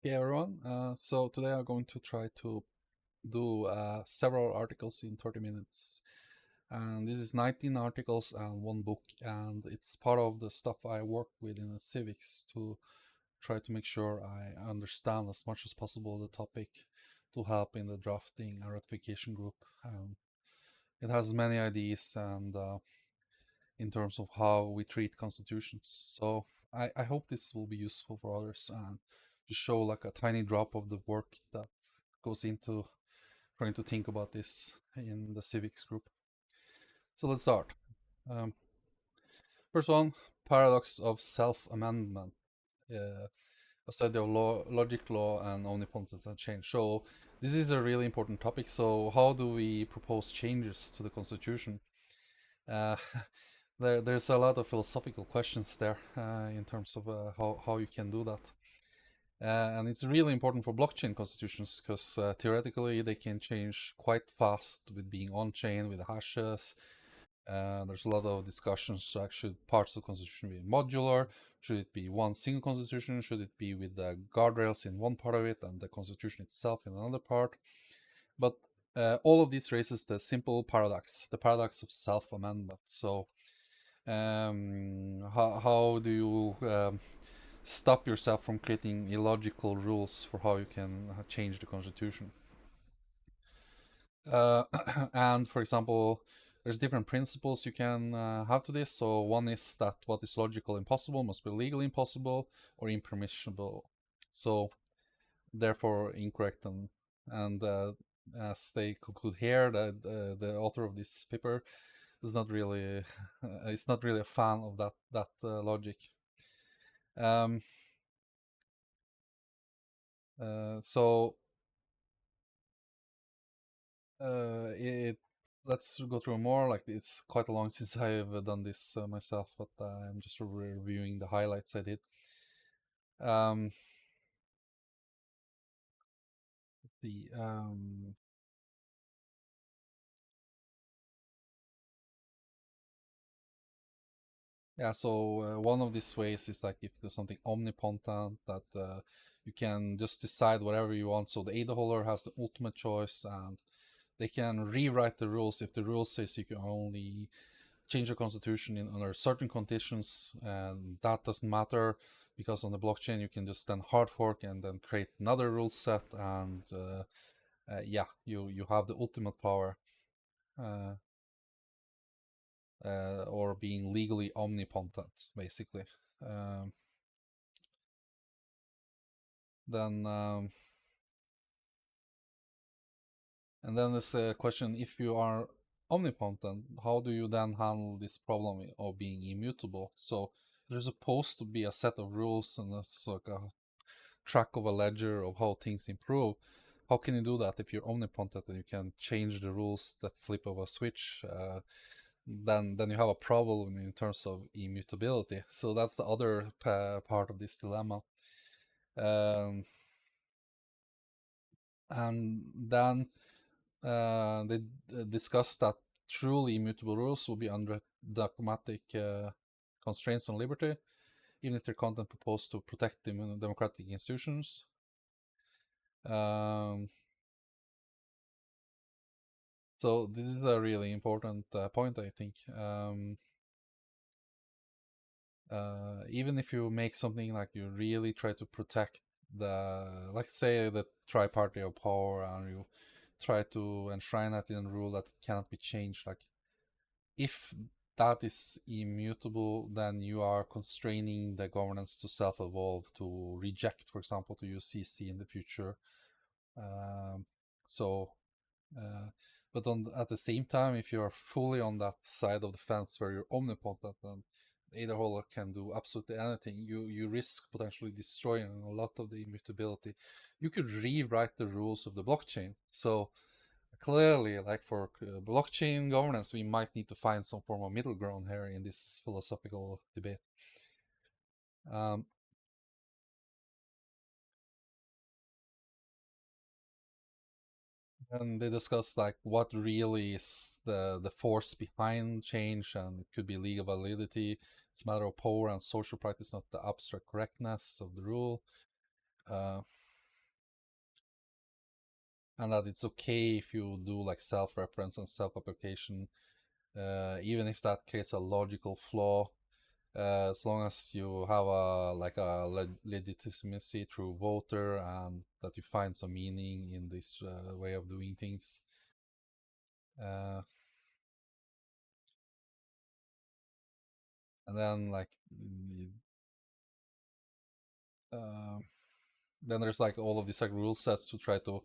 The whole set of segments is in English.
Hey everyone, so today I'm going to try to do several articles in 30 minutes. And this is 19 articles and one book, and it's part of the stuff I work with in the civics to try to make sure I understand as much as possible the topic to help in the drafting and ratification group. It has many ideas and in terms of how we treat constitutions. So I hope this will be useful for others and to show like a tiny drop of the work that goes into trying to think about this in the civics group. So let's start. Um, First one, paradox of self-amendment. A study of logic law and omnipotent change. So this is a really important topic. So how do we propose changes to the constitution? Uh, there's a lot of philosophical questions there in terms of how you can do that. And it's really important for blockchain constitutions because theoretically they can change quite fast with being on chain with hashes. There's a lot of discussions like should parts of the constitution be modular? Should it be one single constitution? Should it be with the guardrails in one part of it and the constitution itself in another part? But all of this raises the simple paradox, the paradox of self-amendment. So how do you stop yourself from creating illogical rules for how you can change the constitution? And for example, there's different principles you can have to this. So one is that what is logical impossible must be legally impossible or impermissible. So therefore incorrect. And as they conclude here, that the author of this paper is not really is not really a fan of that logic. Um, so it let's go through more. Like it's quite a long since I've done this myself, but I'm just reviewing the highlights I did. Um, the Yeah, so one of these ways is like if there's something omnipotent that you can just decide whatever you want. So the ADA holder has the ultimate choice, and they can rewrite the rules if the rule says you can only change the constitution in under certain conditions, and that doesn't matter because on the blockchain you can just then hard fork and then create another rule set, and yeah, you have the ultimate power. Uh, or being legally omnipotent, basically. Um, then and then there's a question: if you are omnipotent, how do you then handle this problem of being immutable? So there's supposed to be a set of rules and there's like a track of a ledger of how things improve. How can you do that if you're omnipotent and you can change the rules that flip of a switch? Then you have a problem in terms of immutability. So that's the other part of this dilemma. Um, and then they discussed that truly immutable rules will be under dogmatic constraints on liberty, even if their content proposed to protect the democratic institutions. Um, so this is a really important point, I think. Even if you make something like you really try to protect the, like say the tri-party of power, and you try to enshrine that in a rule that cannot be changed, like if that is immutable, then you are constraining the governance to self-evolve, to reject, for example, to use CC in the future. Um, so, uh, but at the same time, if you are fully on that side of the fence where you're omnipotent and either holder can do absolutely anything, you risk potentially destroying a lot of the immutability. You could rewrite the rules of the blockchain. So clearly, like for blockchain governance, we might need to find some form of middle ground here in this philosophical debate. Um, and they discuss like what really is the force behind change, and it could be legal validity. It's a matter of power and social practice, not the abstract correctness of the rule. Uh, and that it's okay if you do like self-reference and self-application, even if that creates a logical flaw, as long as you have a like a legitimacy through voter and that you find some meaning in this way of doing things. Uh, and then like uh, then there's like all of these like rule sets to try to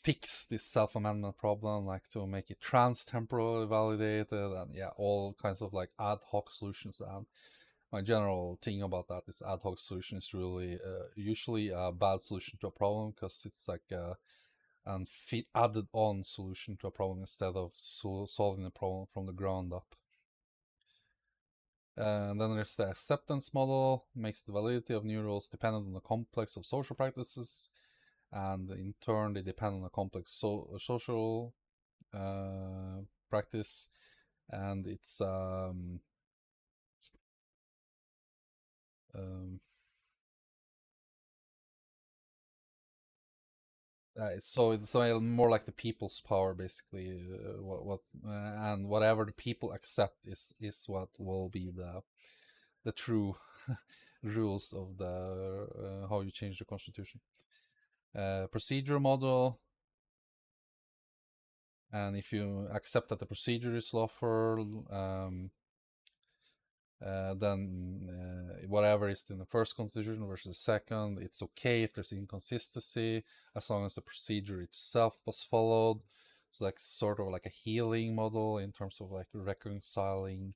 fix this self-amendment problem, like to make it trans-temporally validated, and yeah, all kinds of like ad hoc solutions. And my general thing about that is ad hoc solution is really usually a bad solution to a problem, because it's like an added on solution to a problem instead of solving the problem from the ground up. And then there's the acceptance model, makes the validity of new rules dependent on the complex of social practices, and in turn they depend on a complex social practice, and it's um, so it's more like the people's power, basically. And whatever the people accept is what will be the true rules of the how you change the constitution. Procedure model, and if you accept that the procedure is lawful, then whatever is in the first constitution versus the second, it's okay if there's inconsistency, as long as the procedure itself was followed. It's like sort of like a healing model in terms of like reconciling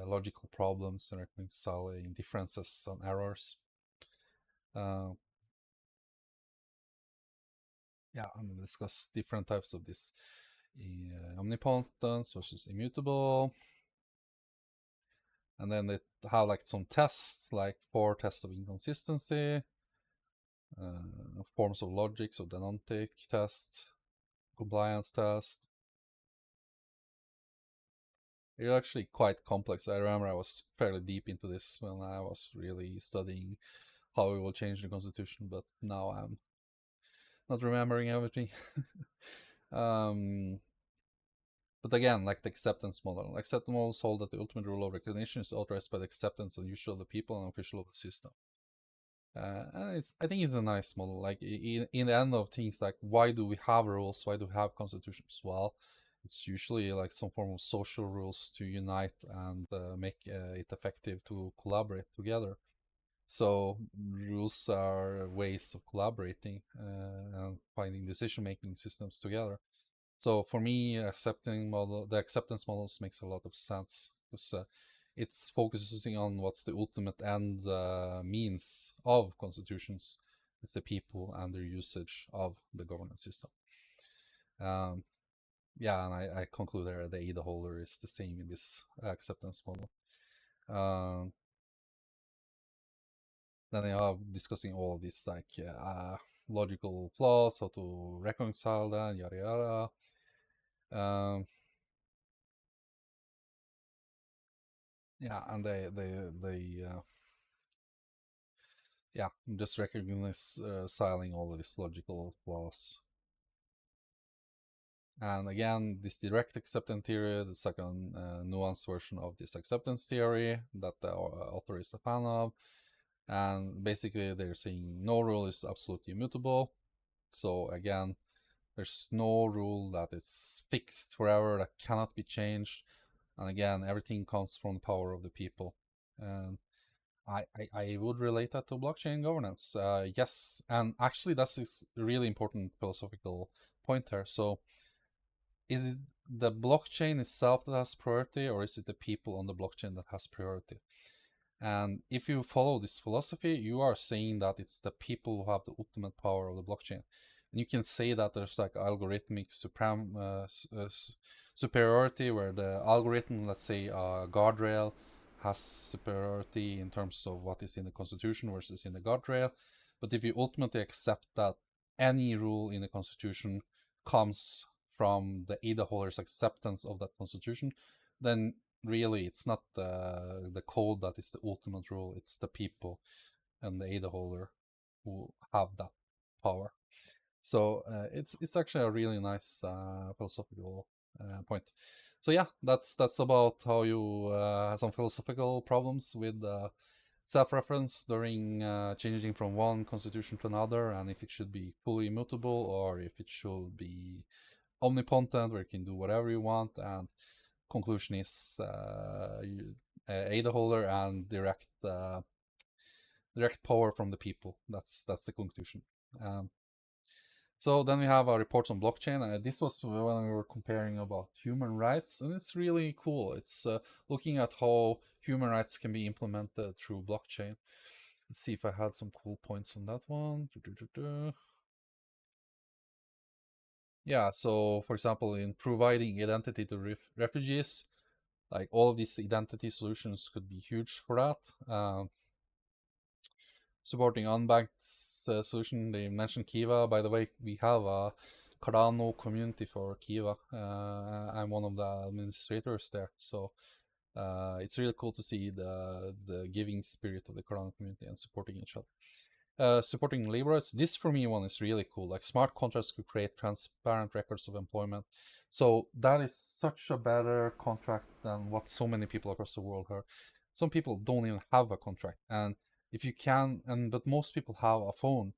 logical problems and reconciling differences and errors. Uh, yeah, I'm gonna discuss different types of this. Omnipotence versus immutable. And then they have like some tests, like 4 tests of inconsistency, forms of logic, so Denontic test, compliance test. It's actually quite complex. I remember I was fairly deep into this when I was really studying how we will change the constitution, but now I'm not remembering everything. um, but again, like the acceptance model. Acceptance models hold that the ultimate rule of recognition is authorized by the acceptance and use of the people and official of the system. And I think it's a nice model. Like in the end of things, like why do we have rules? Why do we have constitutions? Well, it's usually like some form of social rules to unite and make it effective to collaborate together. So rules are ways of collaborating and finding decision-making systems together. So for me, the acceptance models makes a lot of sense, because it's focusing on what's the ultimate end means of constitutions. It's the people and their usage of the governance system. Um, yeah, and I conclude there the ADA holder is the same in this acceptance model. Um, then they are discussing all these like logical flaws, how to reconcile them, yada yada. Yeah, and they yeah, just reconciling all of these logical flaws. And again, this direct acceptance theory, the second nuanced version of this acceptance theory that the author is a fan of. And basically, they're saying no rule is absolutely immutable. So again, there's no rule that is fixed forever, that cannot be changed. And again, everything comes from the power of the people. And I would relate that to blockchain governance. Yes, and actually that's a really important philosophical point here. So is it the blockchain itself that has priority, or is it the people on the blockchain that has priority? And if you follow this philosophy, you are saying that it's the people who have the ultimate power of the blockchain. And you can say that there's like algorithmic superiority, where the algorithm, let's say guardrail, has superiority in terms of what is in the constitution versus in the guardrail. But if you ultimately accept that any rule in the constitution comes from the ADA holder's acceptance of that constitution, then really it's not the code that is the ultimate rule, it's the people and the ADA holder who have that power. So it's actually a really nice philosophical point. So yeah, that's about how you have some philosophical problems with self-reference during changing from one constitution to another, and if it should be fully immutable or if it should be omnipotent, where you can do whatever you want. And conclusion is ADA holder and direct power from the people. That's the conclusion. Um, so then we have our reports on blockchain. This was when we were comparing about human rights, and it's really cool. It's looking at how human rights can be implemented through blockchain. Let's see if I had some cool points on that one. Yeah, so for example, in providing identity to refugees, like all of these identity solutions could be huge for that. Supporting unbanked solution, they mentioned Kiva. By the way, we have a Cardano community for Kiva. I'm one of the administrators there, so it's really cool to see the giving spirit of the Cardano community and supporting each other. Supporting labor rights. This for me one is really cool. Like smart contracts could create transparent records of employment. So that is such a better contract than what so many people across the world are. Some people don't even have a contract, and if you can, and but most people have a phone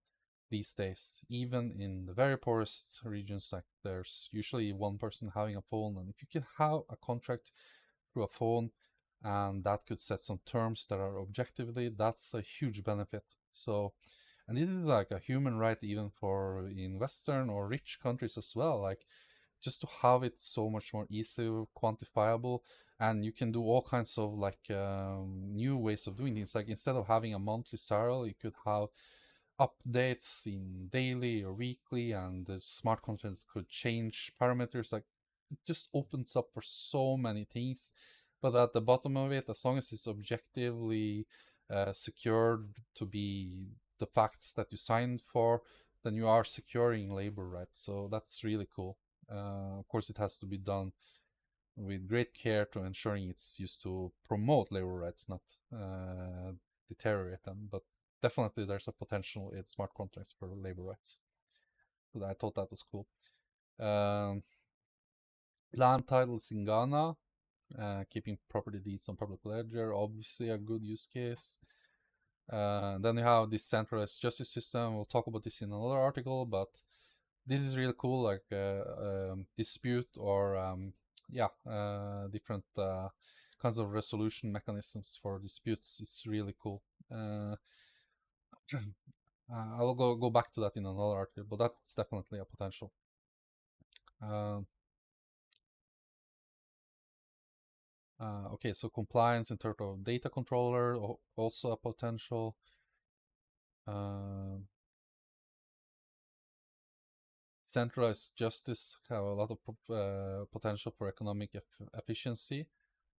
these days. Even in the very poorest regions, like there's usually one person having a phone, and if you can have a contract through a phone, and that could set some terms that are objectively, that's a huge benefit. So, and this is like a human right even for in Western or rich countries as well. Like just to have it so much more easily quantifiable, and you can do all kinds of like new ways of doing things. Like instead of having a monthly salary, you could have updates in daily or weekly, and the smart contracts could change parameters. Like it just opens up for so many things. But at the bottom of it, as long as it's objectively secured to be the facts that you signed for, then you are securing labor rights. So that's really cool. Of course, it has to be done with great care to ensuring it's used to promote labor rights, not deteriorate them. But definitely there's a potential in smart contracts for labor rights. So I thought that was cool. Um, Land titles in Ghana, keeping property deeds on public ledger, obviously a good use case. Then you have this centralized justice system. We'll talk about this in another article, but this is really cool. Like dispute or different kinds of resolution mechanisms for disputes is really cool. I'll go back to that in another article, but that's definitely a potential. Okay, so compliance in terms of data controller, also a potential. Centralized justice have a lot of potential for economic efficiency.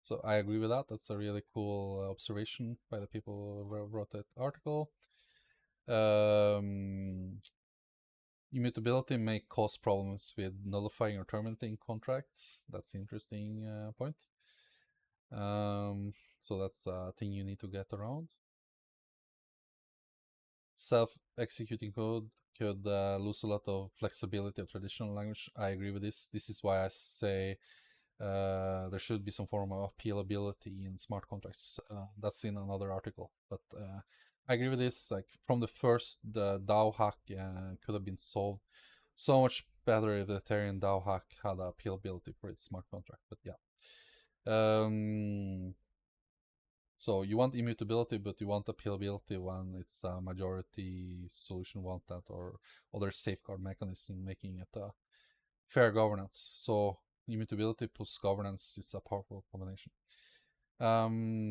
So I agree with that. That's a really cool observation by the people who wrote that article. Immutability may cause problems with nullifying or terminating contracts. That's an interesting point. So that's a thing you need to get around. Self-executing code could lose a lot of flexibility of traditional language. I agree with this. This is why I say there should be some form of appealability in smart contracts. That's in another article, but I agree with this. Like from the first, the DAO hack could have been solved so much better if the Ethereum DAO hack had appealability for its smart contract. But yeah. So you want immutability, but you want appealability when it's a majority solution want that, or other safeguard mechanism making it a fair governance. So immutability plus governance is a powerful combination.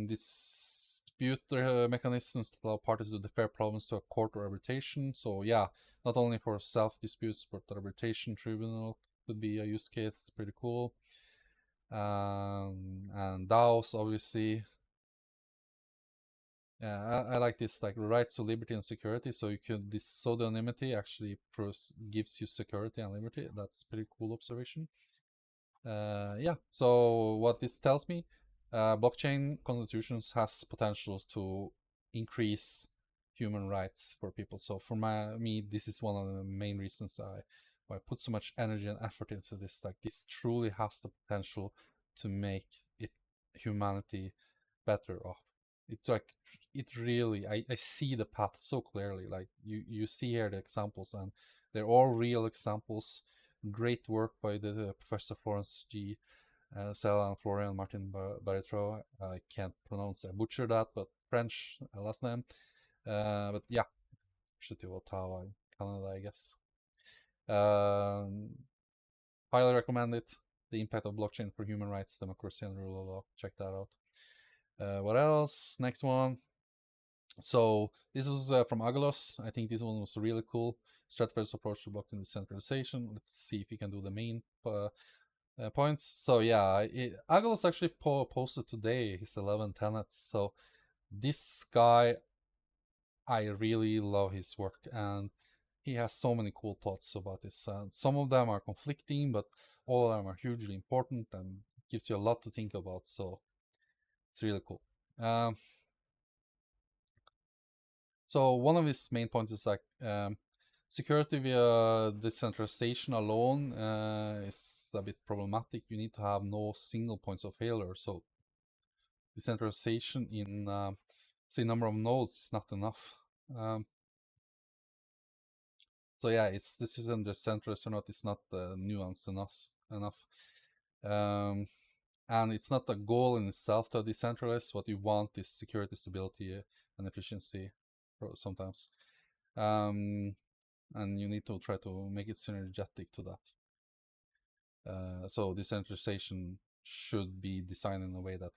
Dispute mechanisms allow parties to defer problems to a court or arbitration. So yeah, not only for self-disputes, but arbitration tribunal could be a use case. Pretty cool. And DAOs, obviously. Yeah, I like this, like rights to liberty and security. So you could, this pseudonymity actually gives you security and liberty. That's pretty cool observation. Yeah, so what this tells me, blockchain constitutions has potential to increase human rights for people. So for me, this is one of the main reasons why I put so much energy and effort into this. Like, this truly has the potential to make it humanity better off. It's like, it really, I see the path so clearly. Like, you see here the examples, and they're all real examples. Great work by the Professor Florence G. Sela and Florian Martin Baritro. I can't pronounce, I butcher that, but French last name. But yeah, University of Ottawa in Canada, I guess. Highly recommend it. The impact of blockchain for human rights, democracy, and rule of law. Check that out. What else? Next one. So this was from Agalos. I think this one was really cool. Strategic approach to blockchain decentralization. Let's see if we can do the main points. So yeah, Agalos actually posted today his 11 tenets. So this guy, I really love his work, and he has so many cool thoughts about this. Some of them are conflicting, but all of them are hugely important and gives you a lot to think about. So it's really cool. So one of his main points is like, security via decentralization alone is a bit problematic. You need to have no single points of failure. So decentralization in say number of nodes is not enough. So yeah, this isn't decentralized or not. It's not nuanced enough. And it's not a goal in itself to decentralize. What you want is security, stability, and efficiency sometimes. And you need to try to make it synergetic to that. So decentralization should be designed in a way that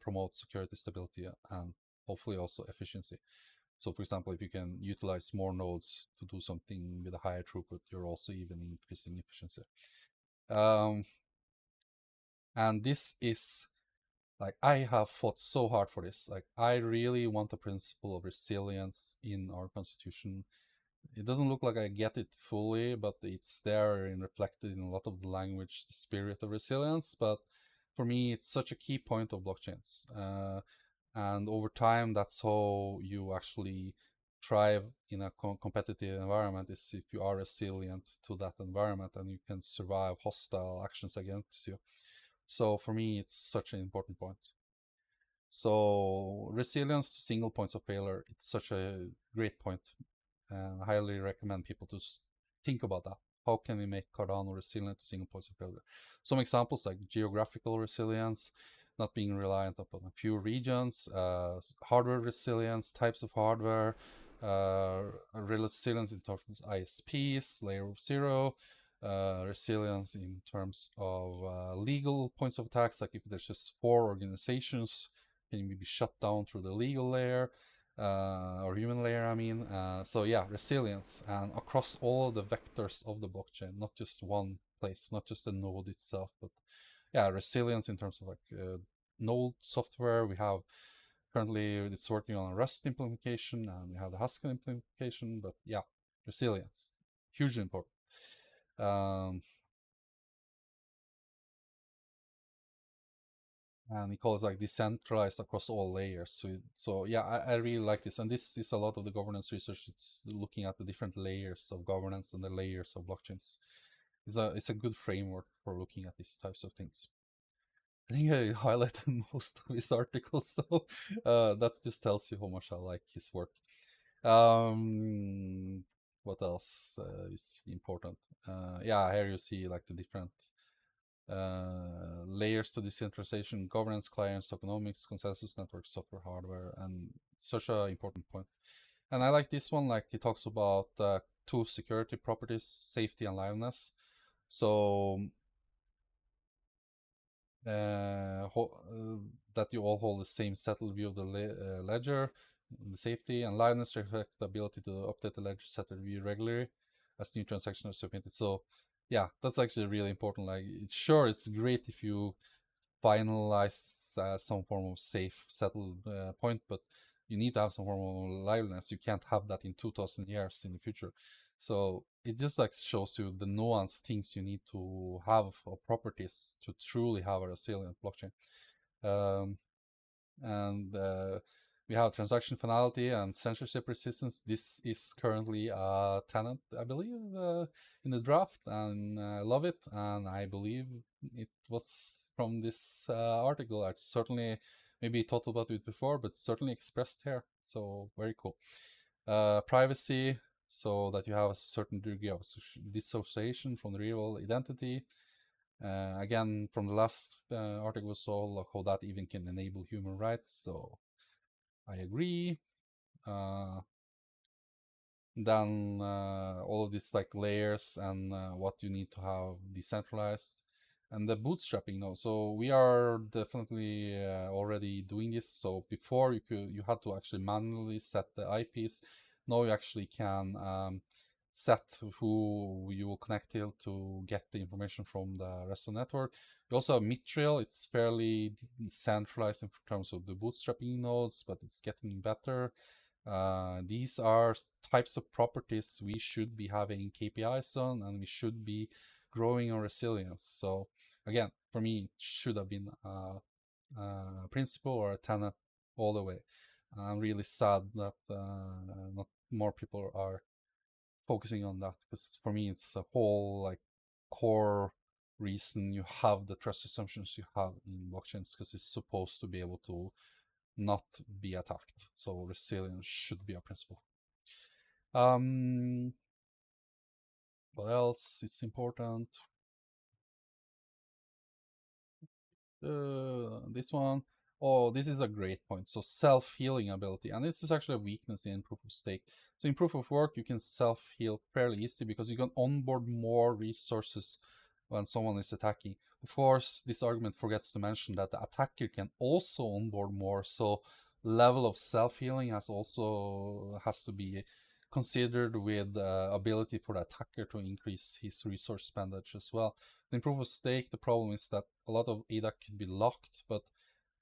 promotes security, stability, and hopefully also efficiency. So for example, if you can utilize more nodes to do something with a higher throughput, you're also even increasing efficiency. And this is, like, I have fought so hard for this. Like, I really want the principle of resilience in our constitution. It doesn't look like I get it fully, but it's there and reflected in a lot of the language, the spirit of resilience. But for me, it's such a key point of blockchains. And over time, that's how you actually thrive in a competitive environment, is if you are resilient to that environment and you can survive hostile actions against you. So for me, it's such an important point. So resilience to single points of failure, it's such a great point. And I highly recommend people to think about that. How can we make Cardano resilient to single points of failure? Some examples like geographical resilience, not being reliant upon a few regions, hardware resilience, types of hardware, resilience in terms of ISPs, layer 0, resilience in terms of legal points of attacks, like if there's just 4 organizations, can you be shut down through the legal layer, or human layer, I mean. So yeah, resilience, and across all of the vectors of the blockchain, not just one place, not just the node itself, but yeah, resilience in terms of like node software. We have currently, it's working on a Rust implementation, and we have the Haskell implementation, but yeah, resilience, hugely important. And he calls like decentralized across all layers. So yeah, I really like this, and this is a lot of the governance research. It's looking at the different layers of governance and the layers of blockchains. It's a good framework for looking at these types of things. I think I highlighted most of his articles, so that just tells you how much I like his work. What else is important? Yeah, here you see like the different layers to decentralization, governance, clients, tokenomics, consensus network, software, hardware, and such an important point. And I like this one, like he talks about 2 security properties, safety and liveness. So that you all hold the same settled view of the ledger, the safety, and liveness reflect the ability to update the ledger settled view regularly as new transactions are submitted. So yeah, that's actually really important. Like, sure, it's great if you finalize some form of safe settled point, but you need to have some form of liveness. You can't have that in 2000 years in the future. So it just like shows you the nuanced things you need to have, or properties, to truly have a resilient blockchain. And We have transaction finality and censorship resistance. This is currently a tenant, I believe, in the draft, and I love it. And I believe it was from this article. I certainly maybe thought about it before, but certainly expressed here. So very cool. Privacy, so that you have a certain degree of dissociation from the real identity. Again, from the last article we saw, like how that even can enable human rights. So I agree. Then all of these like layers and what you need to have decentralized, and the bootstrapping now. So we are definitely already doing this. So before you had to actually manually set the IPs. Now you actually can set who you will connect to get the information from the rest of the network. We also have Mithril. It's fairly centralized in terms of the bootstrapping nodes, but it's getting better. These are types of properties we should be having KPIs on, and we should be growing on resilience. So again, for me, it should have been a principle or a tenet all the way. I'm really sad that not more people are focusing on that, because for me, it's a whole like core reason you have the trust assumptions you have in blockchains, because it's supposed to be able to not be attacked. So resilience should be a principle. What else is important? This one. Oh, this is a great point. So self-healing ability, and this is actually a weakness in proof of stake. So in proof of work, you can self-heal fairly easily because you can onboard more resources when someone is attacking. Of course, this argument forgets to mention that the attacker can also onboard more. So level of self-healing has to be considered with ability for the attacker to increase his resource expenditure as well. In proof of stake, the problem is that a lot of ADA could be locked, but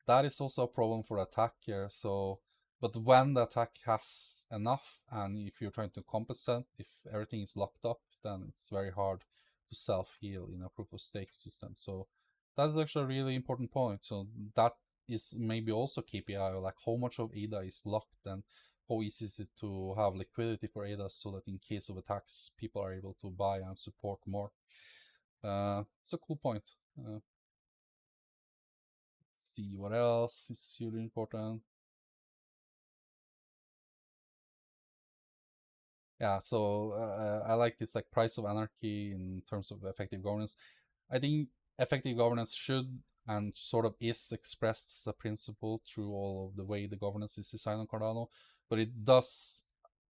that is also a problem for the attacker. So, but when the attack has enough, and if you're trying to compensate, if everything is locked up, then it's very hard to self-heal in a proof of stake system. So that's actually a really important point. So that is maybe also KPI, like how much of ADA is locked, and how easy is it to have liquidity for ADA so that in case of attacks, people are able to buy and support more. It's a cool point. Let's see what else is really important. Yeah, so I like this like price of anarchy in terms of effective governance. I think effective governance should and sort of is expressed as a principle through all of the way the governance is designed on Cardano, but it does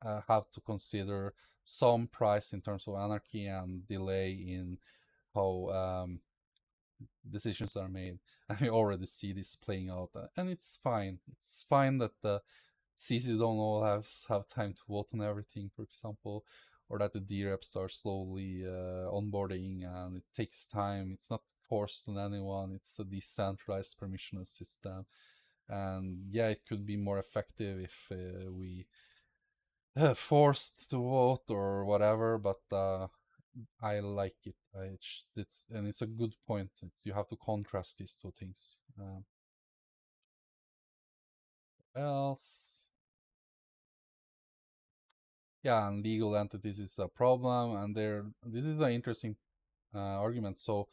have to consider some price in terms of anarchy and delay in how decisions are made. And we already see this playing out, and it's fine. It's fine that the CC don't all have time to vote on everything, for example, or that the DREPs are slowly onboarding and it takes time. It's not forced on anyone. It's a decentralized permissionless system, and yeah, it could be more effective if we forced to vote or whatever. But I like it. It's a good point. You have to contrast these two things. Else, yeah, and legal entities is a problem, and this is an interesting argument. So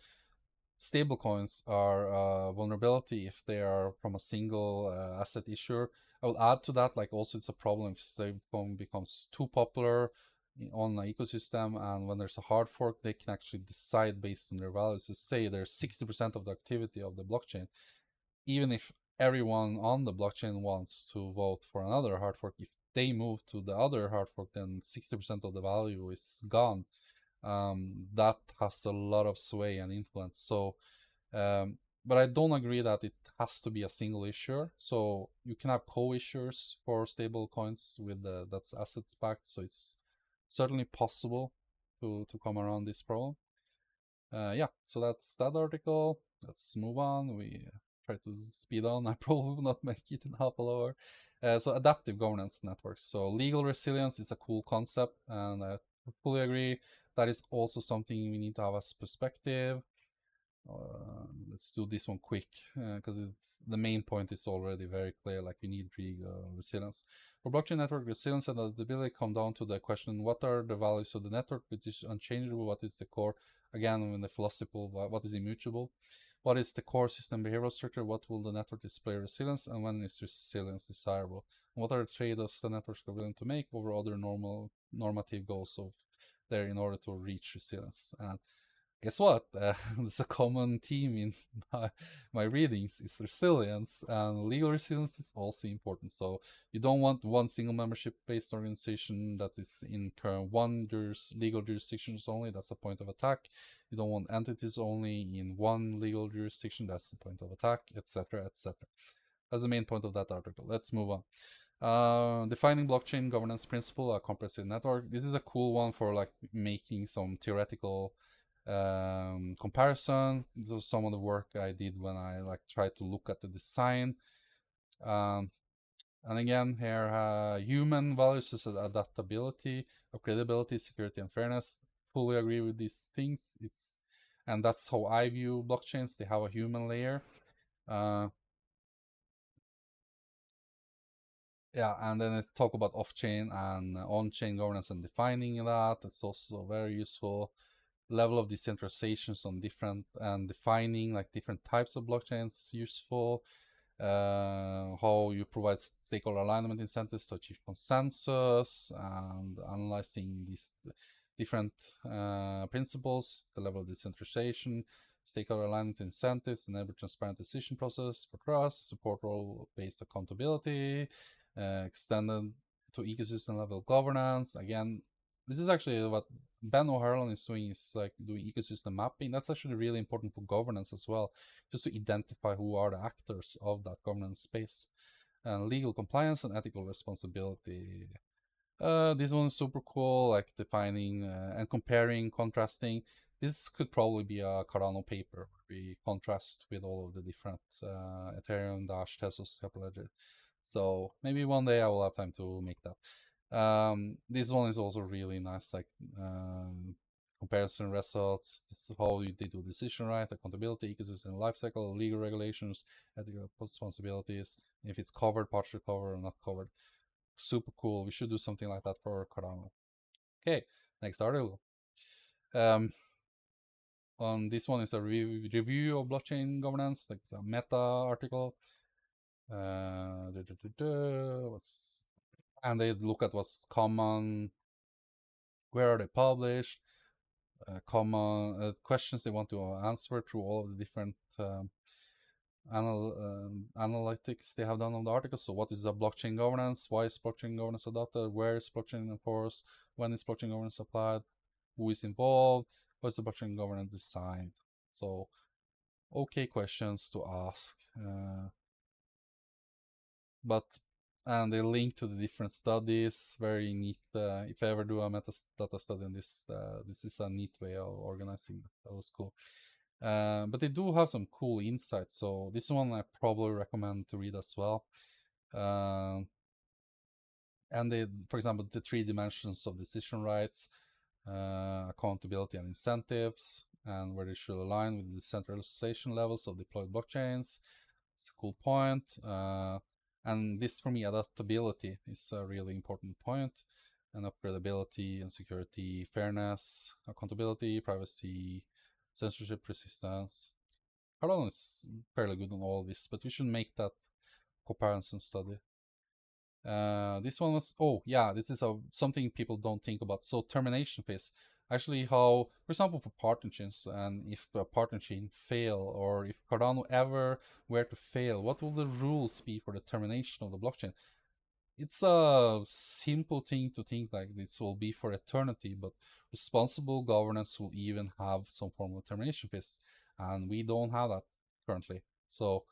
stablecoins are a vulnerability if they are from a single asset issuer. I will add to that, like also it's a problem if stablecoin becomes too popular on an ecosystem, and when there's a hard fork, they can actually decide based on their values. Let's say there's 60% of the activity of the blockchain. Even if everyone on the blockchain wants to vote for another hard fork, if they move to the other hard fork, then 60% of the value is gone. That has a lot of sway and influence. So, but I don't agree that it has to be a single issuer. So you can have co-issuers for stable coins with that's assets backed. So it's certainly possible to come around this problem. Yeah, so that's that article. Let's move on. We try to speed on. I probably will not make it in half an hour. So adaptive governance networks. So legal resilience is a cool concept, and I fully agree. That is also something we need to have as perspective. Let's do this one quick because it's the main point is already very clear. Like we need resilience. For blockchain network, resilience and adaptability come down to the question: what are the values of the network, which is unchangeable? What is the core? Again, in the philosophical, what is immutable? What is the core system behavioral structure? What will the network display resilience, and when is resilience desirable? And what are the trade-offs the networks are willing to make over other normative goals of there in order to reach resilience? And guess what? There's a common theme in my readings is resilience, and legal resilience is also important. So you don't want one single membership-based organization that is in turn one legal jurisdictions only. That's the point of attack. You don't want entities only in one legal jurisdiction. That's the point of attack, etc., etc. That's the main point of that article. Let's move on. Defining blockchain governance principle, a comprehensive network. This is a cool one for like making some theoretical comparison. This was some of the work I did when I like tried to look at the design. And again, here human values is adaptability, credibility, security, and fairness. Fully agree with these things. And that's how I view blockchains. They have a human layer. Yeah, and then it's talk about off-chain and on-chain governance and defining that. It's also very useful. Level of decentralizations on different and defining like different types of blockchains useful. How you provide stakeholder alignment incentives to achieve consensus and analyzing these different principles, the level of decentralization, stakeholder alignment incentives, enable transparent decision process for trust, support role-based accountability, extended to ecosystem level governance. Again, this is actually what Ben O'Harlan is doing, is like doing ecosystem mapping. That's actually really important for governance as well, just to identify who are the actors of that governance space. And legal compliance and ethical responsibility. This one is super cool, like defining and comparing, contrasting. This could probably be a Cardano paper where we contrast with all of the different Ethereum, Dash, Tezos, Couple Ledger. So maybe one day I will have time to make that. This one is also really nice, like comparison results. This is how they do decision right, accountability, ecosystem lifecycle, legal regulations, ethical responsibilities, if it's covered, partially covered, or not covered. Super cool. We should do something like that for Cardano. Okay, next article. On this one is a review of blockchain governance, like a meta article. And they look at what's common, where are they published, common questions they want to answer through all of the different analytics they have done on the article. So what is a blockchain governance? Why is blockchain governance adopted? Where is blockchain enforced? When is blockchain governance applied? Who is involved? What is the blockchain governance designed? So okay questions to ask. And they link to the different studies. Very neat. If I ever do a metadata study on this, this is a neat way of organizing. That was cool. But they do have some cool insights. So this one I probably recommend to read as well. And they, for example, the 3 dimensions of decision rights, accountability and incentives, and where they should align with the decentralization levels of deployed blockchains. It's a cool point. And this, for me, adaptability is a really important point. And upgradability and security, fairness, accountability, privacy, censorship resistance. Cardano is fairly good on all this, but we should make that comparison study. This one was, oh yeah, this is something people don't think about. So termination phase, actually how, for example, for partner chains, and if the partner chain fail, or if Cardano ever were to fail, what will the rules be for the termination of the blockchain? It's a simple thing to think like this will be for eternity, but responsible governance will even have some form of termination phase, and we don't have that currently. So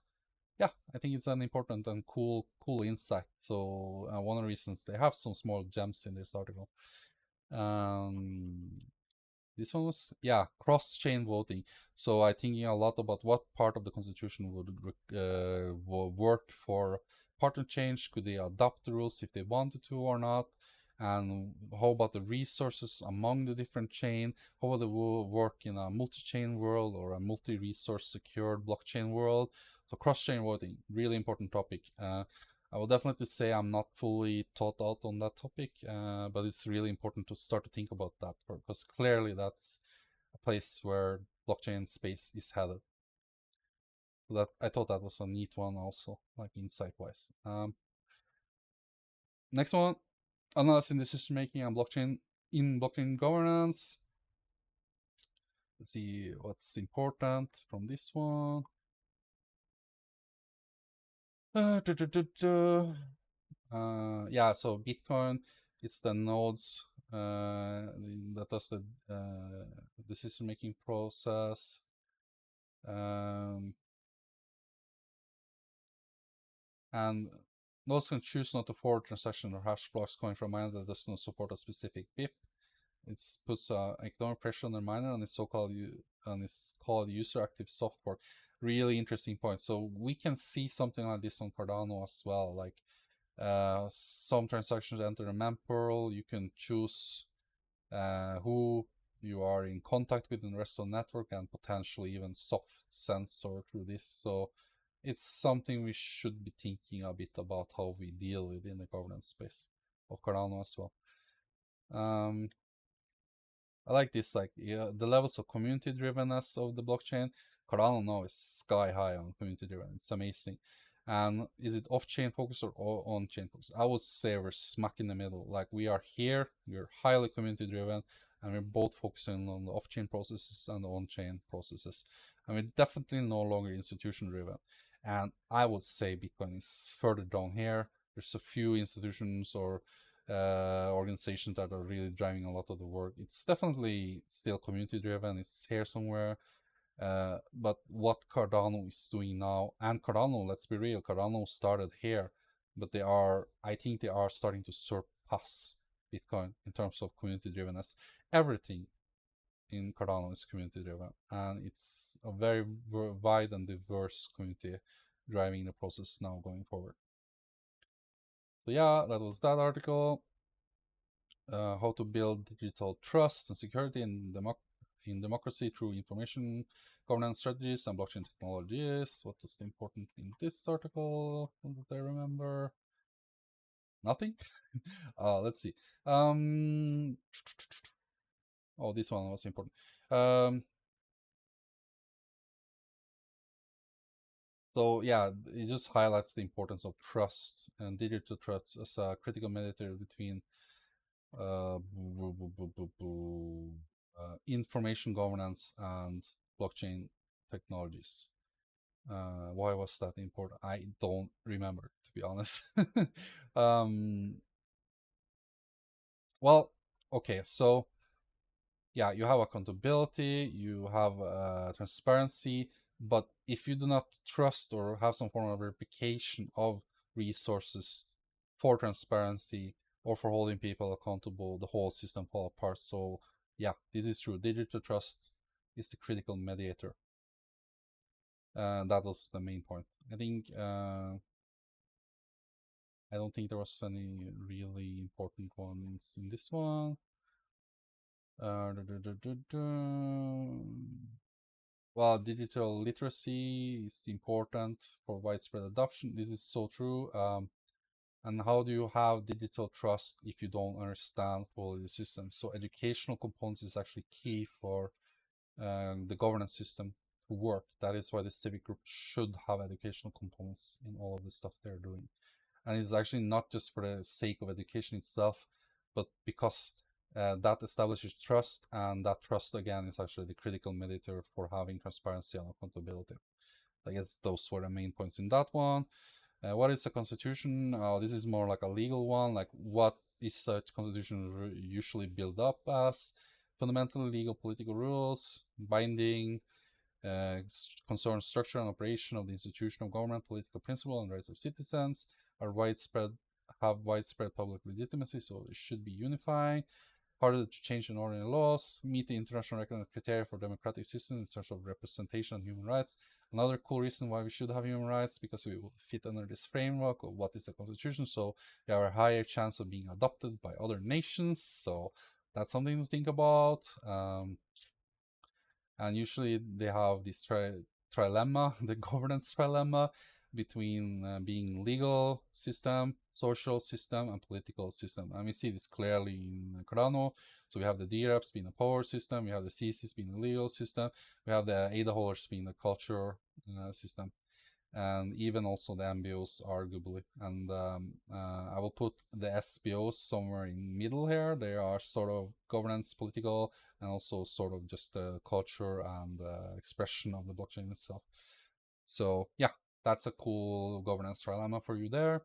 yeah, I think it's an important and cool insight. So one of the reasons they have some small gems in this article. This one was, yeah, cross-chain voting. So I'm thinking a lot about what part of the constitution would work for partner change. Could they adopt the rules if they wanted to or not? And how about the resources among the different chain? How will they work in a multi-chain world or a multi-resource secured blockchain world? So cross-chain voting, really important topic. I will definitely say I'm not fully taught out on that topic, but it's really important to start to think about that, because clearly that's a place where blockchain space is headed. So that I thought that was a neat one also, like insight-wise. Next one, analyzing decision making and blockchain in blockchain governance. Let's see what's important from this one. Yeah, so Bitcoin, it's the nodes that does the decision making process. And nodes can choose not to forward transaction or hash blocks coming from a miner that does not support a specific BIP. It puts economic pressure on the miner, and it's called user active software. Really interesting point. So we can see something like this on Cardano as well. Like some transactions enter a mempool. You can choose who you are in contact with in the rest of the network, and potentially even soft censor through this. So it's something we should be thinking a bit about how we deal with in the governance space of Cardano as well. I like this, like, yeah, the levels of community drivenness of the blockchain. Cardano now is sky high on community driven. It's amazing. And is it off chain focus or on chain focus? I would say we're smack in the middle. Like, we are here, we're highly community driven, and we're both focusing on the off chain processes and the on chain processes. And we're definitely no longer institution driven. And I would say Bitcoin is further down here. There's a few institutions or organizations that are really driving a lot of the work. It's definitely still community driven. It's here somewhere. But what Cardano is doing now, and Cardano, let's be real, Cardano started here, but I think they are starting to surpass Bitcoin in terms of community drivenness. Everything in Cardano is community driven, and it's a very wide and diverse community driving the process now going forward. So yeah, that was that article. How to build digital trust and security in democracy through information governance strategies and blockchain technologies. What is important in this article that I remember? Nothing. Let's see. Oh, this one was important. So yeah, it just highlights the importance of trust and digital trust as a critical mediator between information governance and blockchain technologies. Why was that important? I don't remember, to be honest. Well, okay, so yeah, you have accountability, you have transparency, but if you do not trust or have some form of verification of resources for transparency or for holding people accountable, the whole system fall apart. So yeah, this is true. Digital trust is the critical mediator. That was the main point. I think I don't think there was any really important ones in this one. Well, digital literacy is important for widespread adoption. This is so true. And how do you have digital trust if you don't understand fully the system? So educational components is actually key for the governance system to work. That is why the civic group should have educational components in all of the stuff they're doing. And it's actually not just for the sake of education itself, but because that establishes trust, and that trust again is actually the critical mediator for having transparency and accountability. I guess those were the main points in that one. What is a constitution? This is more like a legal one. Like, what is such constitution usually built up as? Fundamental legal political rules, binding, concern structure and operation of the institution of government, political principle, and rights of citizens, are widespread, have widespread public legitimacy, so it should be unifying. harder to change in ordinary laws, meet the international recognized criteria for democratic system in terms of representation and human rights. Another cool reason why we should have human rights, because we will fit under this framework of what is a constitution, so we have a higher chance of being adopted by other nations. So that's something to think about. And usually they have this trilemma, the governance trilemma, between being legal system, social system, and political system. And we see this clearly in Cardano. So we have the DREPs being a power system, we have the CCs being a legal system, we have the ADA holders being the culture system, and even also the MBOs arguably. And I will put the SBOs somewhere in middle here. They are sort of governance, political, and also sort of just the culture and expression of the blockchain itself. So yeah, that's a cool governance trilemma for you there.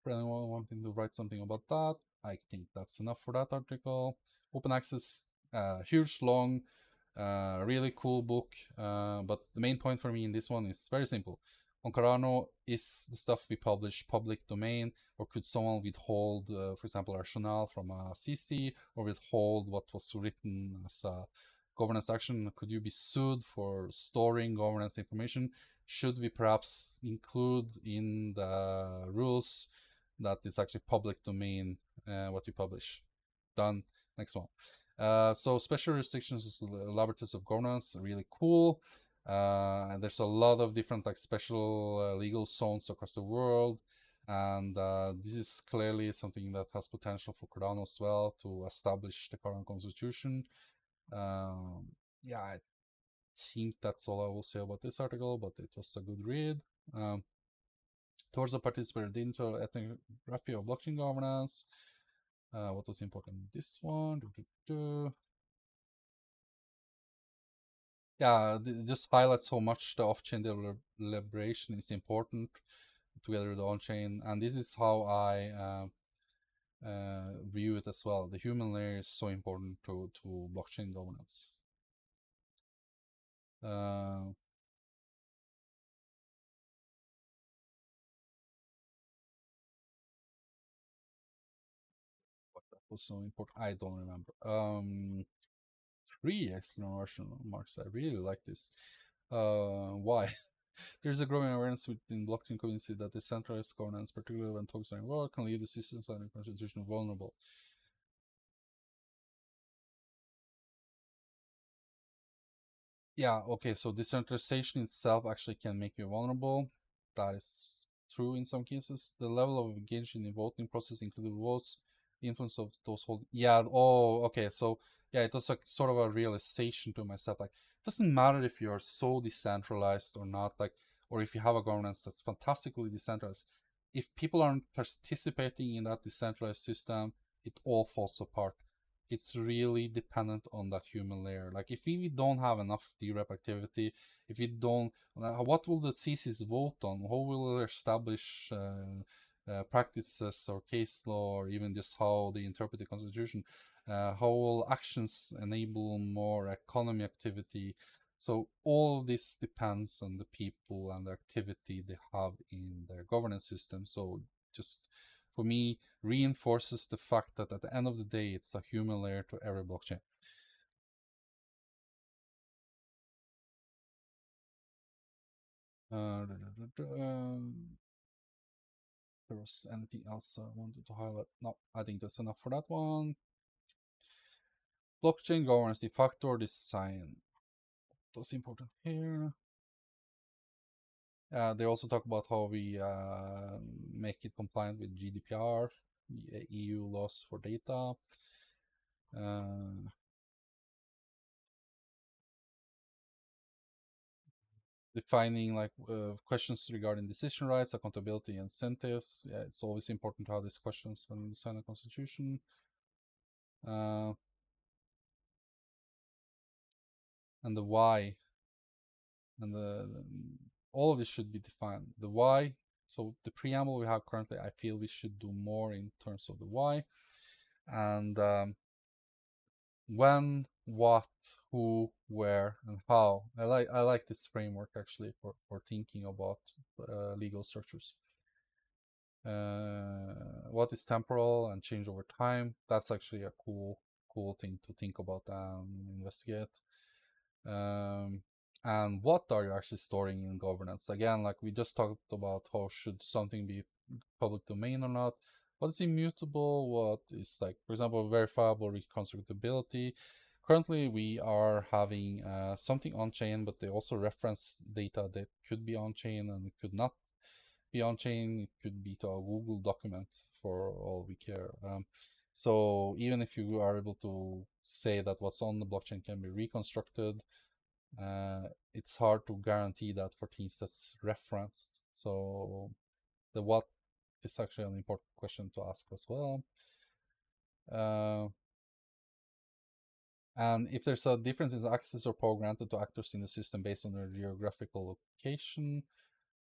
For anyone wanting to write something about that, I think that's enough for that article. Open access, huge, long, really cool book. But the main point for me in this one is very simple. On Cardano, is the stuff we publish public domain, or could someone withhold, for example, rationale from a CC, or withhold what was written as a governance action? Could you be sued for storing governance information? Should we perhaps include in the rules that it's actually public domain what you publish? Done. Next one. So special jurisdictions is laboratories of governance, really cool. There's a lot of different like special legal zones across the world, and this is clearly something that has potential for Cardano as well to establish the Cardano constitution. Yeah, I think that's all I will say about this article, but it was a good read. Towards the participatory digital ethnography of blockchain governance. What was important in this one? Yeah, just highlights how much the off-chain deliberation is important together with the on-chain, and this is how I view it as well. The human layer is so important to blockchain governance. What that was so important? I don't remember. 3 exclamation marks. I really like this. Why? There's a growing awareness within blockchain community that decentralized governance, particularly when tokens are involved, can leave the systems and the constitution vulnerable. Yeah, okay, so decentralization itself actually can make you vulnerable. That is true in some cases. The level of engagement in the voting process, including votes, the influence of those holding. Yeah, oh, okay, so yeah, it was like sort of a realization to myself. Like, it doesn't matter if you're so decentralized or not, like, or if you have a governance that's fantastically decentralized. If people aren't participating in that decentralized system, it all falls apart. It's really dependent on that human layer. Like if we don't have enough DREP activity, if we don't, what will the CCs vote on? How will they establish practices or case law, or even just how they interpret the constitution? How will actions enable more economy activity? So all of this depends on the people and the activity they have in their governance system. So just for me, reinforces the fact that at the end of the day, it's a human layer to every blockchain. There was anything else I wanted to highlight? No, I think that's enough for that one. Blockchain governance, de facto design. That's important here. They also talk about how we make it compliant with GDPR, EU laws for data. Defining like questions regarding decision rights, accountability, incentives. Yeah, it's always important to have these questions when you design a constitution. And the why, and all of this should be defined. The why. So the preamble we have currently, I feel we should do more in terms of the why, and when, what, who, where, and how. I like this framework actually for thinking about legal structures. What is temporal and change over time? That's actually a cool cool thing to think about and investigate. Um, and what are you actually storing in governance? Again, like we just talked about, how should something be public domain or not? What is immutable? What is, like, for example, verifiable reconstructability? Currently, we are having something on chain, but they also reference data that could be on chain and it could not be on chain. It could be to a Google document for all we care. So even if you are able to say that what's on the blockchain can be reconstructed, it's hard to guarantee that for things that's referenced. So the what is actually an important question to ask as well. And if there's a difference in access or power granted to actors in the system based on their geographical location,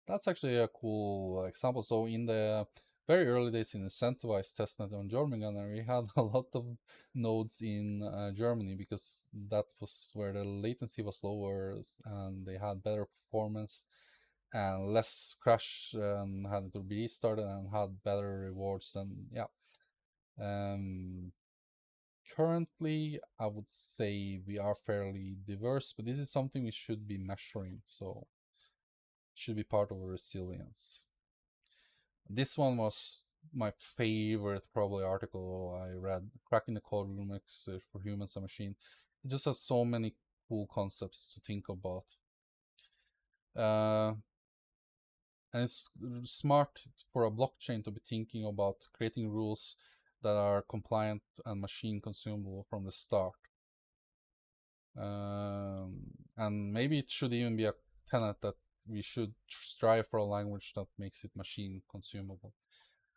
that's actually a cool example. So in the very early days in incentivized testnet on German, we had a lot of nodes in Germany because that was where the latency was lower and they had better performance and less crash and had to be restarted and had better rewards. And yeah, currently I would say we are fairly diverse, but this is something we should be measuring, so it should be part of our resilience. This one was my favorite probably article I read, Cracking the Code Remix for Humans and Machine. It just has so many cool concepts to think about. And it's smart for a blockchain to be thinking about creating rules that are compliant and machine consumable from the start. And maybe it should even be a tenet that we should strive for a language that makes it machine consumable.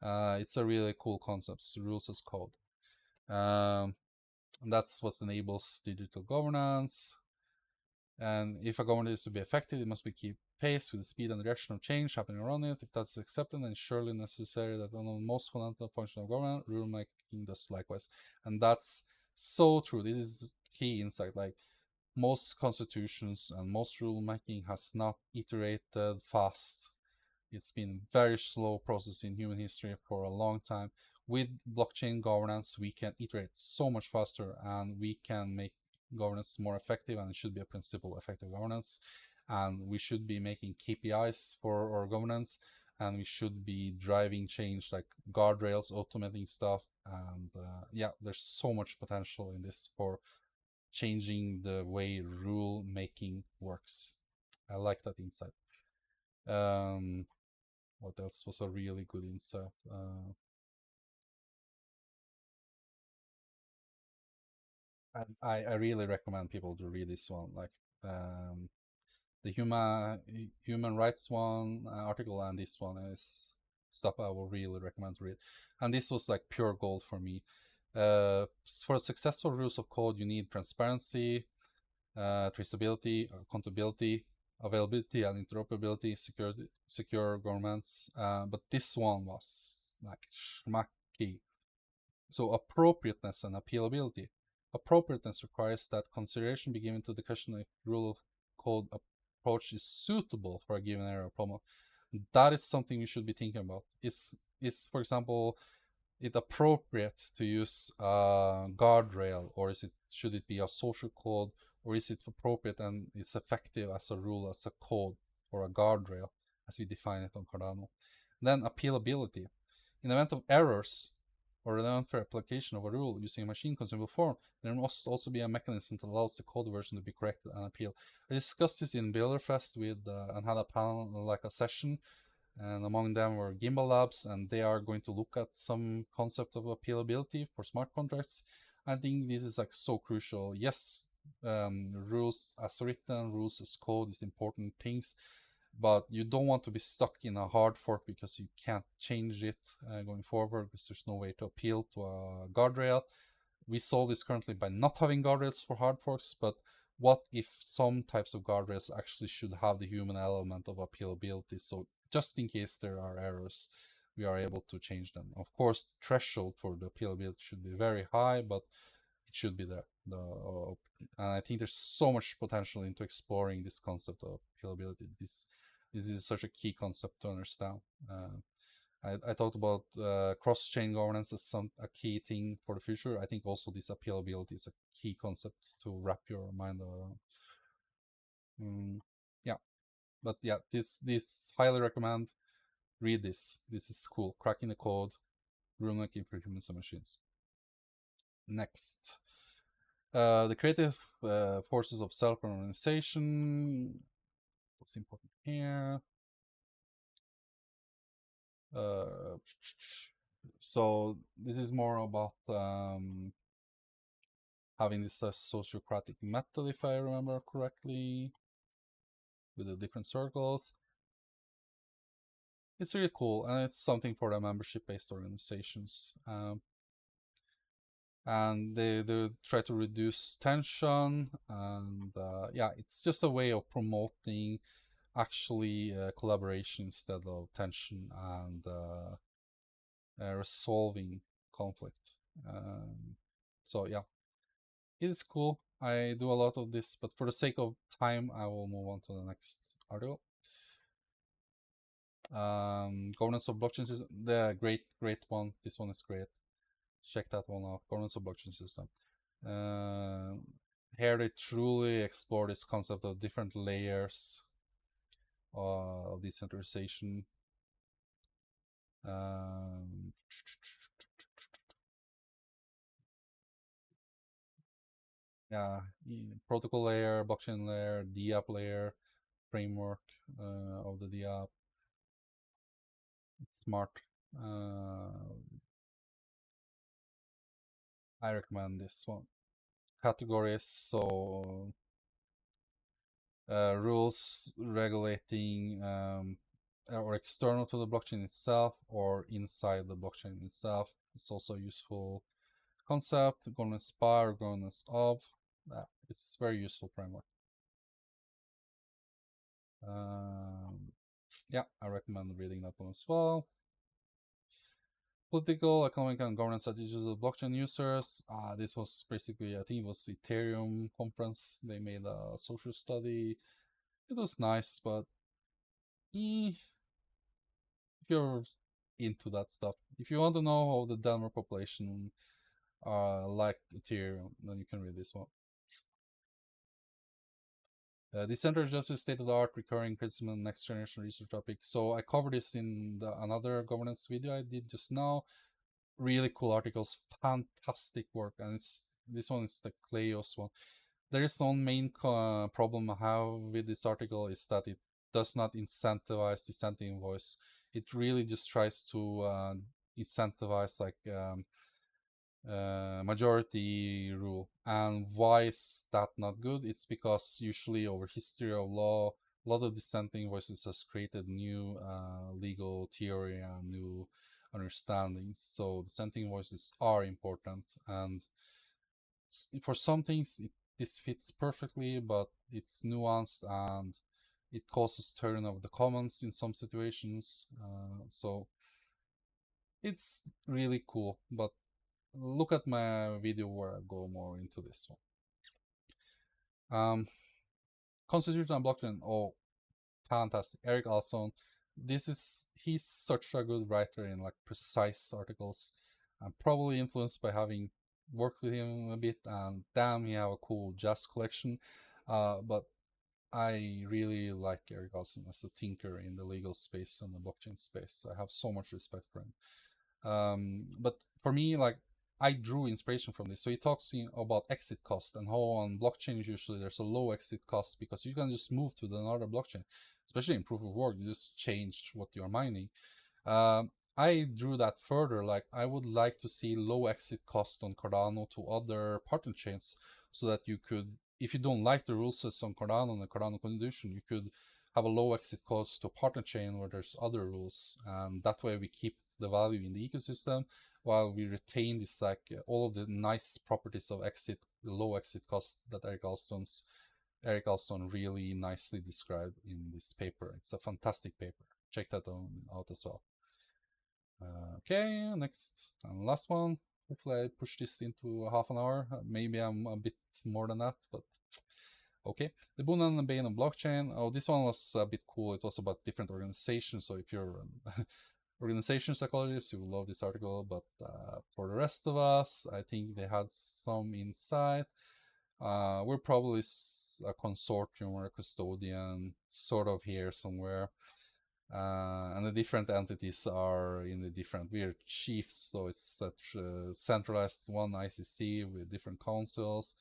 It's a really cool concept, rules as code. And that's what enables digital governance. And if a governance is to be effective, it must be keep pace with the speed and direction of change happening around it. If that's accepted, then it's surely necessary that one of the most fundamental functions of government, rulemaking, does likewise. And that's so true. This is key insight. Like, most constitutions and most rulemaking has not iterated fast. It's been very slow process in human history for a long time. With blockchain governance, we can iterate so much faster and we can make governance more effective, and it should be a principle effective governance. And we should be making KPIs for our governance, and we should be driving change like guardrails, automating stuff. And yeah, there's so much potential in this for changing the way rule making works. I like that insight. What else was a really good insight? I really recommend people to read this one. Like, the human rights one article, and this one is stuff I will really recommend to read. And this was like pure gold for me. For successful rules of code, you need transparency, traceability, accountability, availability and interoperability, secure governments. But this one was like schmacky. So appropriateness and appealability. Appropriateness requires that consideration be given to the question if rule of code approach is suitable for a given area or problem. That is something you should be thinking about. Is for example, it appropriate to use a guardrail, or should it be a social code, or is it appropriate and is effective as a rule, as a code, or a guardrail, as we define it on Cardano? Then appealability. In the event of errors or the unfair application of a rule using a machine consumable form, there must also be a mechanism that allows the code version to be corrected and appealed. I discussed this in Builderfest and had a panel, like a session, and among them were Gimbal Labs, and they are going to look at some concept of appealability for smart contracts. I think this is like so crucial. Yes, rules as written, rules as code is important things, but you don't want to be stuck in a hard fork because you can't change it going forward, because there's no way to appeal to a guardrail. We solve this currently by not having guardrails for hard forks, but what if some types of guardrails actually should have the human element of appealability? So just in case there are errors, we are able to change them. Of course, the threshold for the appealability should be very high, but it should be there. And I think there's so much potential into exploring this concept of appealability. This is such a key concept to understand. I talked about cross-chain governance as a key thing for the future. I think also this appealability is a key concept to wrap your mind around. Yeah, but yeah, this highly recommend. Read this. This is cool. Cracking the code, rulemaking for humans and machines. Next, the creative forces of self-organization. What's important here? So this is more about having this sociocratic method, if I remember correctly, with the different circles. It's really cool, and it's something for the membership-based organizations. And they try to reduce tension, and yeah, it's just a way of promoting actually collaboration instead of tension, and resolving conflict. So yeah, it is cool. I do a lot of this, but for the sake of time, I will move on to the next article. Governance of blockchain system. The great one. This one is great. Check that one out. Governance of blockchain system. Here they truly explore this concept of different layers of decentralization. Yeah, protocol layer, blockchain layer, DApp layer, framework of the DApp. It's smart. I recommend this one. Categories, so rules regulating or external to the blockchain itself or inside the blockchain itself. It's also a useful concept. Governance by or governance of. It's very useful framework. Yeah, I recommend reading that one as well. Political, economic, and governance strategies of blockchain users. This was basically, I think it was Ethereum conference. They made a social study. It was nice, but if you're into that stuff, if you want to know how the Denver population like Ethereum, then you can read this one. Decentralized justice, state-of-the-art, recurring criticism, and next generation research topic. So I covered this in another governance video I did just now. Really cool articles, fantastic work, and this one is the Kleos one. There is one main problem I have with this article is that it does not incentivize dissenting voice. It really just tries to incentivize like majority rule. And why is that not good? It's because usually over history of law, a lot of dissenting voices has created new legal theory and new understandings. So dissenting voices are important, and for some things this fits perfectly, but it's nuanced and it causes turn of the commons in some situations. So it's really cool, but look at my video where I go more into this one. Constitution and blockchain. Oh, fantastic. Eric Alson. He's such a good writer in like precise articles. I'm probably influenced by having worked with him a bit, and damn, he have a cool jazz collection. But I really like Eric Alson as a thinker in the legal space and the blockchain space. I have so much respect for him. But for me, like, I drew inspiration from this. So he talks about exit cost and how on blockchains usually there's a low exit cost because you can just move to another blockchain, especially in proof of work. You just change what you're mining. I drew that further. Like, I would like to see low exit cost on Cardano to other partner chains, so that you could, if you don't like the rule sets on Cardano and the Cardano contribution, you could have a low exit cost to a partner chain where there's other rules, and that way we keep the value in the ecosystem while we retain this like all of the nice properties of exit, the low exit cost that Eric Alston really nicely described in this paper. It's a fantastic paper. Check that out as well. Okay, next and last one. Hopefully I push this into half an hour. Maybe I'm a bit more than that, but okay. The boon and the bane of blockchain. Oh, this one was a bit cool. It was about different organizations. So if you're organization psychologists, you will love this article, but for the rest of us, I think they had some insight. We're probably a consortium or a custodian, sort of here somewhere. And the different entities are in the different, we're chiefs, so it's such a centralized one ICC with different councils.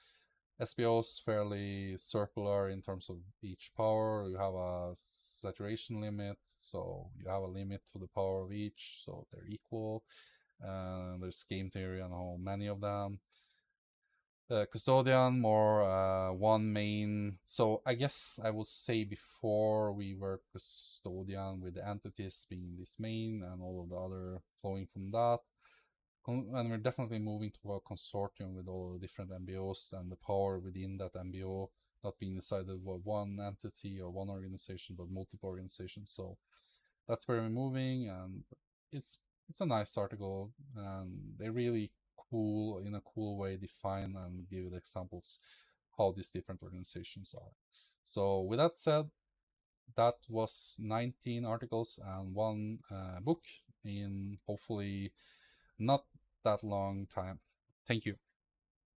SBO's fairly circular in terms of each power. You have a saturation limit, so you have a limit to the power of each, so they're equal. There's game theory and how many of them. Custodian, more one main. So I guess I would say before we were custodian with the entities being this main and all of the other flowing from that. And we're definitely moving to a consortium with all the different MBOs and the power within that MBO not being decided by one entity or one organization, but multiple organizations. So that's where we're moving, and it's a nice article, and they really cool, in a cool way, define and give the examples how these different organizations are. So with that said, that was 19 articles and one book in hopefully not that long time. Thank you.